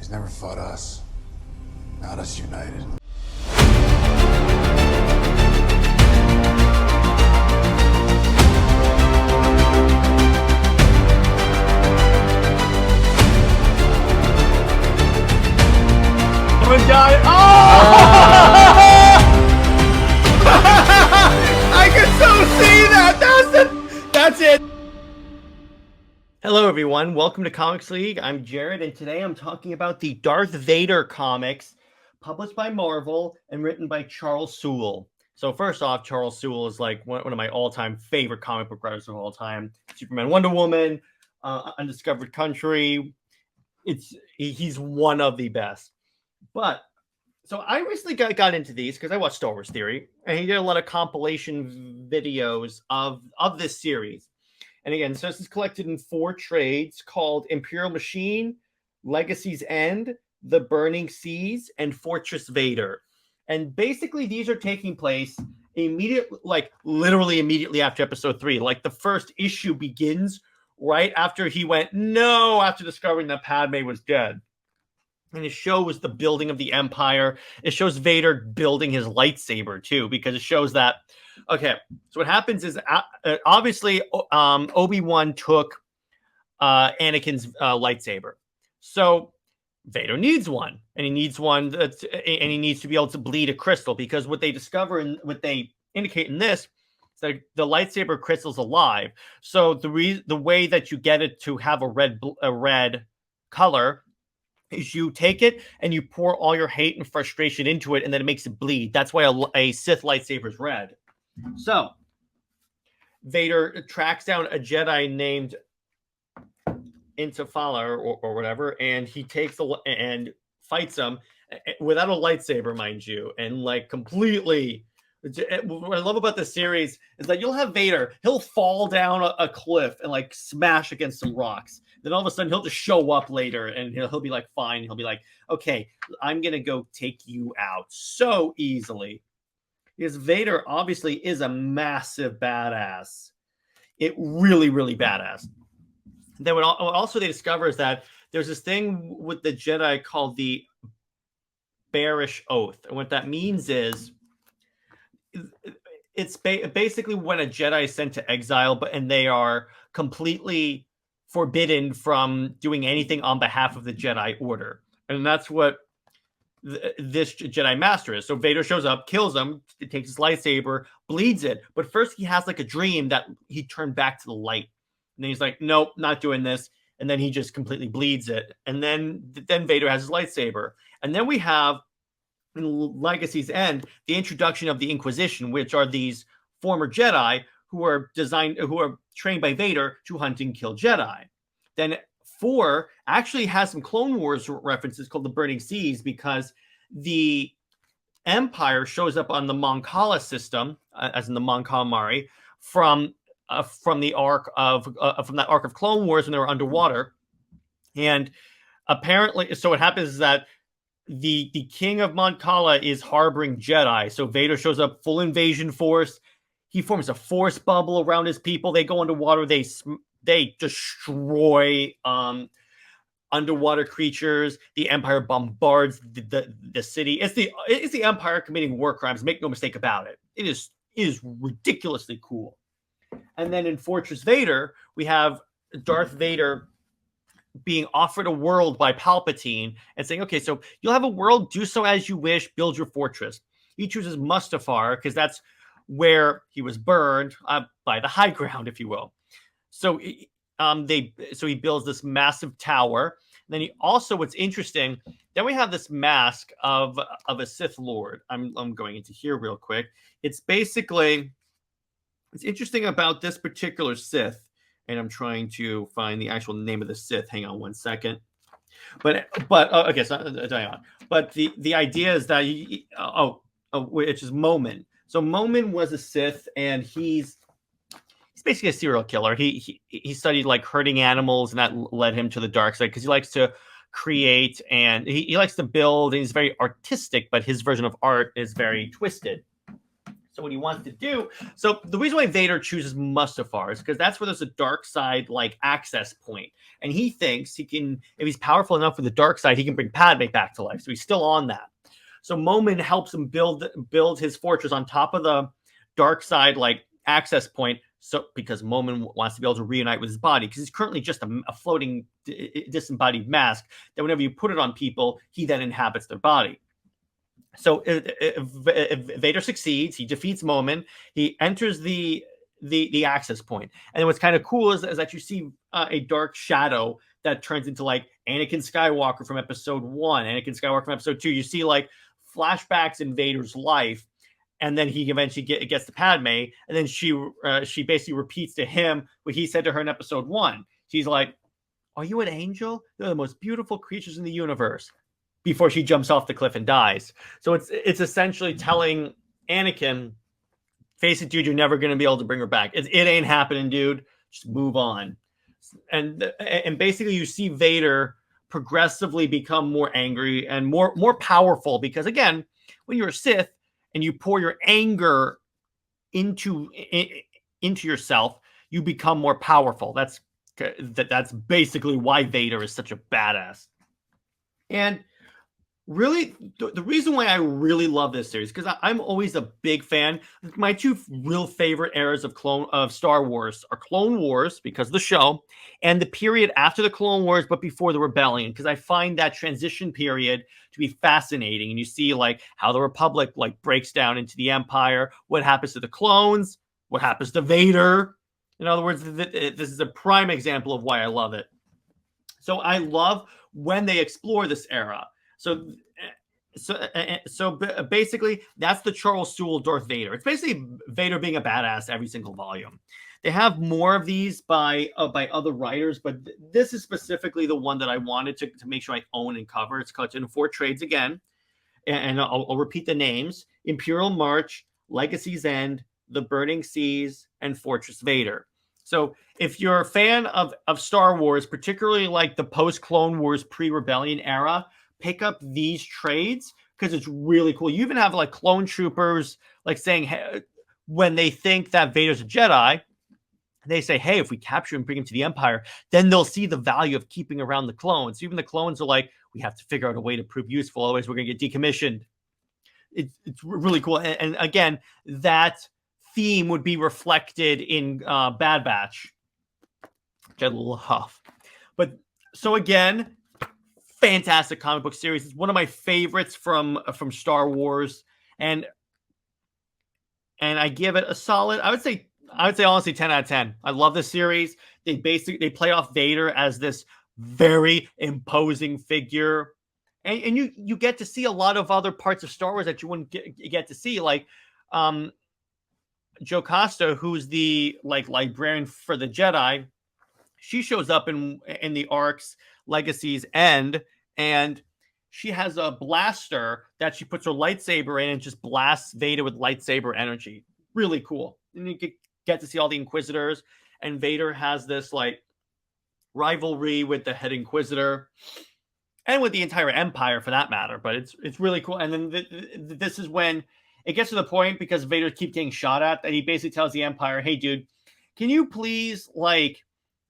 He's never fought us. Not us united. Die. Oh! I can so see that. That's it. Hello, everyone. Welcome to Comics League. I'm Jared, and today I'm talking about the Darth Vader comics, published by Marvel and written by Charles Soule. So first off, Charles Soule is like one of my all-time favorite comic book writers of all time. Superman, Wonder Woman, Undiscovered Country. He's one of the best. But so I recently got into these because I watched Star Wars Theory, and he did a lot of compilation videos of this series. And again, so this is collected in 4 trades called Imperial Machine, Legacy's End, The Burning Seas, and Fortress Vader. And basically, these are taking place literally immediately after Episode 3. Like the first issue begins right after he went no after discovering that Padme was dead. And it shows the building of the Empire. It shows Vader building his lightsaber, too, because it shows that, okay, so what happens is, obviously, Obi-Wan took Anakin's lightsaber. So Vader needs one, and he needs one, and he needs to be able to bleed a crystal, because what they discover and what they indicate in this is that the lightsaber crystal's alive. So the way that you get it to have a red color is you take it and you pour all your hate and frustration into it, and then it makes it bleed. That's why a Sith lightsaber is red. So Vader tracks down a Jedi named Intafala or whatever, and he takes and fights him without a lightsaber, mind you, and like completely. What I love about this series is that you'll have Vader, he'll fall down a cliff and like smash against some rocks. Then all of a sudden he'll just show up later and he'll be like, fine. He'll be like, okay, I'm going to go take you out so easily. Because Vader obviously is a massive badass. It really, really badass. Then what also they discover is that there's this thing with the Jedi called the Bearish Oath. And what that means is, it's basically when a Jedi is sent to exile, and they are completely forbidden from doing anything on behalf of the Jedi Order. And that's what this Jedi Master is. So Vader shows up, kills him, takes his lightsaber, bleeds it. But first he has like a dream that he turned back to the light. And then he's like, nope, not doing this. And then he just completely bleeds it. And then Vader has his lightsaber. And then we have, in Legacy's End, the introduction of the Inquisition, which are these former Jedi who are trained by Vader to hunt and kill Jedi. Then 4 actually has some Clone Wars references called the Burning Seas, because the Empire shows up on the Mon Cala system, as in the Mon Calamari, from the arc of from that arc of Clone Wars when they were underwater. And apparently, so what happens is that the king of Mon Cala is harboring Jedi. So Vader shows up, full invasion force. He forms a force bubble around his people. They go underwater. They destroy underwater creatures. The Empire bombards the city. It's the Empire committing war crimes. Make no mistake about it. It is ridiculously cool. And then in Fortress Vader, we have Darth Vader being offered a world by Palpatine and saying, okay, so you'll have a world, do so as you wish, build your fortress. He chooses Mustafar because that's where he was burned by the high ground, if you will. So he builds this massive tower. And then he also, what's interesting, then we have this mask of a Sith Lord. I'm going into here real quick. It's basically, it's interesting about this particular Sith. And I'm trying to find the actual name of the Sith. Hang on one second. But okay, so Dion. But the idea is that which is Momin. So Momin was a Sith, and he's basically a serial killer. He studied like hurting animals, and that led him to the dark side because he likes to create and he likes to build, and he's very artistic, but his version of art is very twisted. So what he wants to do, so the reason why Vader chooses Mustafar is because that's where there's a dark side like access point, and he thinks he can, if he's powerful enough with the dark side, he can bring Padme back to life. So he's still on that. So Momin helps him build his fortress on top of the dark side like access point. So because Momin wants to be able to reunite with his body, because he's currently just a floating disembodied mask that whenever you put it on people, he then inhabits their body. So if Vader succeeds, he defeats Momin, he enters the access point. And then what's kind of cool is that you see a dark shadow that turns into like Anakin Skywalker from episode 1, Anakin Skywalker from episode 2. You see like flashbacks in Vader's life, and then he eventually gets to Padme, and then she basically repeats to him what he said to her in episode 1. She's like, "Are you an angel? They're the most beautiful creatures in the universe," before she jumps off the cliff and dies. So it's essentially telling Anakin, face it, dude, you're never going to be able to bring her back. It ain't happening, dude. Just move on. And basically you see Vader progressively become more angry and more powerful, because again, when you're a Sith and you pour your anger into yourself, you become more powerful. That's basically why Vader is such a badass. And really, the reason why I really love this series, because I'm always a big fan. My two real favorite eras of Star Wars are Clone Wars, because of the show, and the period after the Clone Wars but before the Rebellion, because I find that transition period to be fascinating. And you see like how the Republic like breaks down into the Empire, what happens to the clones, what happens to Vader. In other words, this is a prime example of why I love it. So I love when they explore this era. So basically, that's the Charles Soule Darth Vader. It's basically Vader being a badass every single volume. They have more of these by other writers, but this is specifically the one that I wanted to make sure I own and cover. It's cut into 4 trades again, and I'll repeat the names: Imperial March, Legacy's End, The Burning Seas, and Fortress Vader. So if you're a fan of Star Wars, particularly like the post-Clone Wars, pre-Rebellion era, pick up these trades because it's really cool. You even have like clone troopers like saying, hey, when they think that Vader's a Jedi, they say, hey, if we capture him and bring him to the Empire, then they'll see the value of keeping around the clones. Even the clones are like, we have to figure out a way to prove useful, otherwise we're going to get decommissioned. It's really cool. And again, that theme would be reflected in Bad Batch, which I love. But so again, fantastic comic book series. It's one of my favorites from Star Wars, and I give it a solid, I would say honestly 10 out of 10. I love this series. They play off Vader as this very imposing figure, and you get to see a lot of other parts of Star Wars that you wouldn't get to see, like Jocasta, who's the like librarian for the Jedi. She shows up in the arcs Legacy's End, and she has a blaster that she puts her lightsaber in and just blasts Vader with lightsaber energy. Really cool. And you get to see all the Inquisitors, and Vader has this like rivalry with the head Inquisitor and with the entire Empire for that matter. But it's really cool. And then this is when it gets to the point, because Vader keeps getting shot at, that he basically tells the Empire, hey, dude, can you please like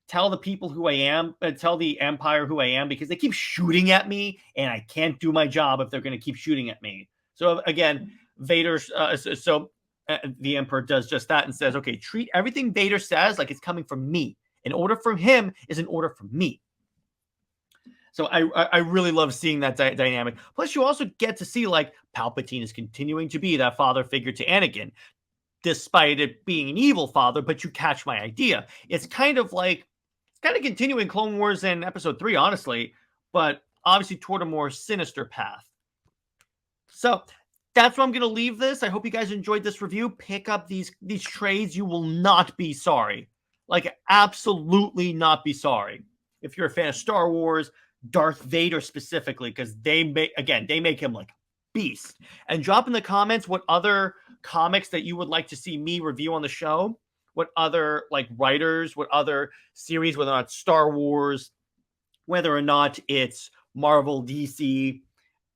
tell the people who I am, tell the Empire who I am, because they keep shooting at me and I can't do my job if they're going to keep shooting at me. So again, Vader, the Emperor does just that and says, okay, treat everything Vader says like it's coming from me. An order from him is an order from me. So I really love seeing that dynamic. Plus, you also get to see like Palpatine is continuing to be that father figure to Anakin, despite it being an evil father. But you catch my idea. It's kind of continuing Clone Wars in Episode 3, honestly, but obviously toward a more sinister path. So that's where I'm going to leave this. I hope you guys enjoyed this review. Pick up these trades. You will not be sorry. Like, absolutely not be sorry. If you're a fan of Star Wars, Darth Vader specifically, because they make him like beast. And drop in the comments what other comics that you would like to see me review on the show. What other like writers, what other series, whether or not Star Wars, whether or not it's Marvel, DC,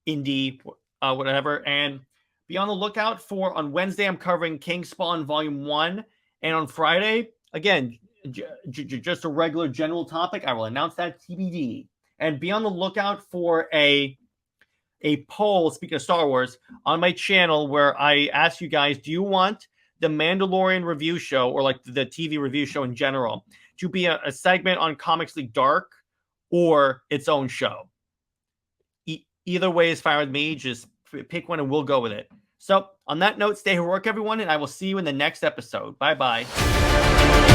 indie, whatever. And Be on the lookout for, on Wednesday, I'm covering King Spawn Volume 1. And on Friday, again, just a regular general topic. I will announce that TBD. And be on the lookout for a poll, speaking of Star Wars, on my channel where I ask you guys, do you want the Mandalorian review show, or like the TV review show in general, to be a segment on Comics League Dark or its own show? Either way is fine with me. Just pick one and we'll go with it. So on that note, stay heroic, everyone, and I will see you in the next episode. Bye-bye.